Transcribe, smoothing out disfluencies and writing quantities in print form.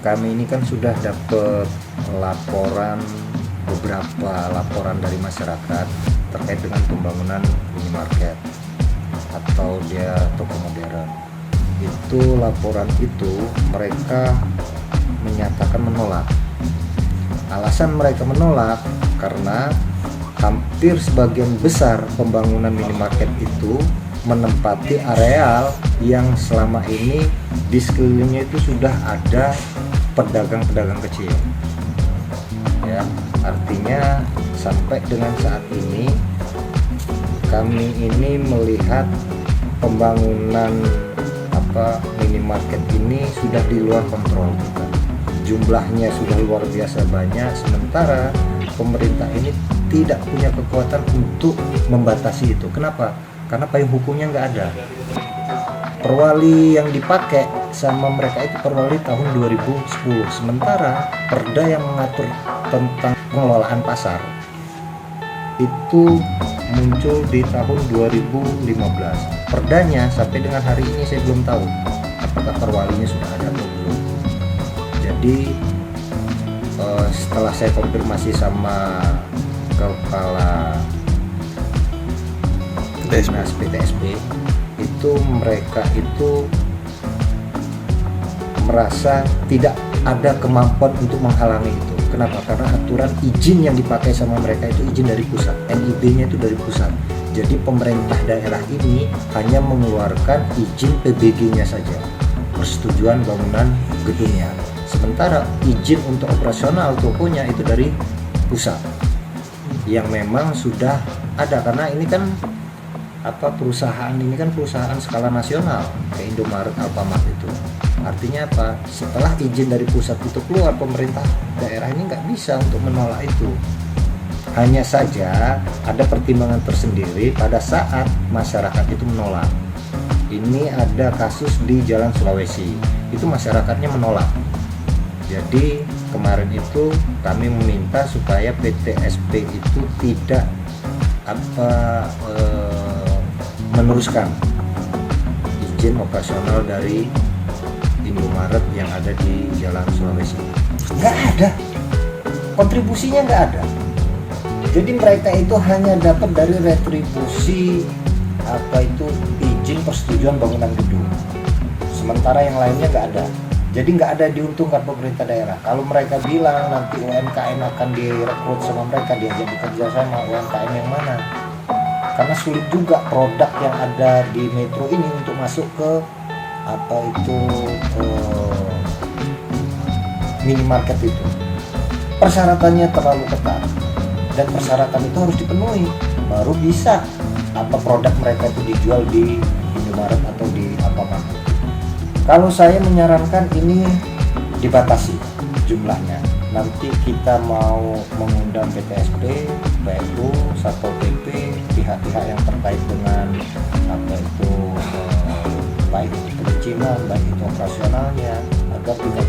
kami ini kan sudah dapat beberapa laporan dari masyarakat terkait dengan pembangunan minimarket atau dia toko modern. Itu laporan itu mereka menyatakan menolak. Alasan mereka menolak karena hampir sebagian besar pembangunan minimarket itu menempati areal yang selama ini di sekelilingnya itu sudah ada pedagang-pedagang kecil. Ya, artinya sampai dengan saat ini kami ini melihat pembangunan minimarket ini sudah di luar kontrol kita. Jumlahnya sudah luar biasa banyak, sementara pemerintah ini tidak punya kekuatan untuk membatasi itu. Kenapa? Karena payung hukumnya nggak ada. Perwali yang dipakai sama mereka itu perwali tahun 2010, sementara perda yang mengatur tentang pengelolaan pasar itu muncul di tahun 2015. Perdanya sampai dengan hari ini saya belum tahu apakah perwalinya sudah ada atau belum. Jadi setelah saya konfirmasi sama kepala Dinas PTSP, itu mereka itu merasa tidak ada kemampuan untuk menghalangi itu. Kenapa? Karena aturan izin yang dipakai sama mereka itu izin dari pusat, NIB-nya itu dari pusat. Jadi pemerintah daerah ini hanya mengeluarkan izin PBG-nya saja, persetujuan bangunan gedungnya. Sementara izin untuk operasional tokonya itu dari pusat, yang memang sudah ada. Karena ini kan perusahaan ini kan perusahaan skala nasional kayak Indomaret, Alfamart itu. Artinya apa? Setelah izin dari pusat itu keluar, pemerintah daerah ini nggak bisa untuk menolak itu. Hanya saja ada pertimbangan tersendiri pada saat masyarakat itu menolak. Ini ada kasus di Jalan Sulawesi, itu masyarakatnya menolak. Jadi kemarin itu kami meminta supaya PTSP itu tidak meneruskan izin operasional dari Indomaret yang ada di Jalan Sulawesi. Nggak ada, kontribusinya nggak ada. Jadi mereka itu hanya dapat dari retribusi izin persetujuan bangunan gedung. Sementara yang lainnya nggak ada. Jadi nggak ada diuntungkan pemerintah daerah. Kalau mereka bilang nanti UMKM akan direkrut sama mereka, diajak bekerja sama, UMKM yang mana? Karena sulit juga produk yang ada di metro ini untuk masuk ke minimarket itu. Persyaratannya terlalu ketat dan persyaratan itu harus dipenuhi baru bisa produk mereka itu dijual di Indomaret atau di Alfamart. Kalau saya menyarankan ini dibatasi jumlahnya. Nanti kita mau mengundang PTSP, PLU, Satpol PP, pihak-pihak yang terkait dengan baik itu perizinan, baik itu operasionalnya, agar tingkat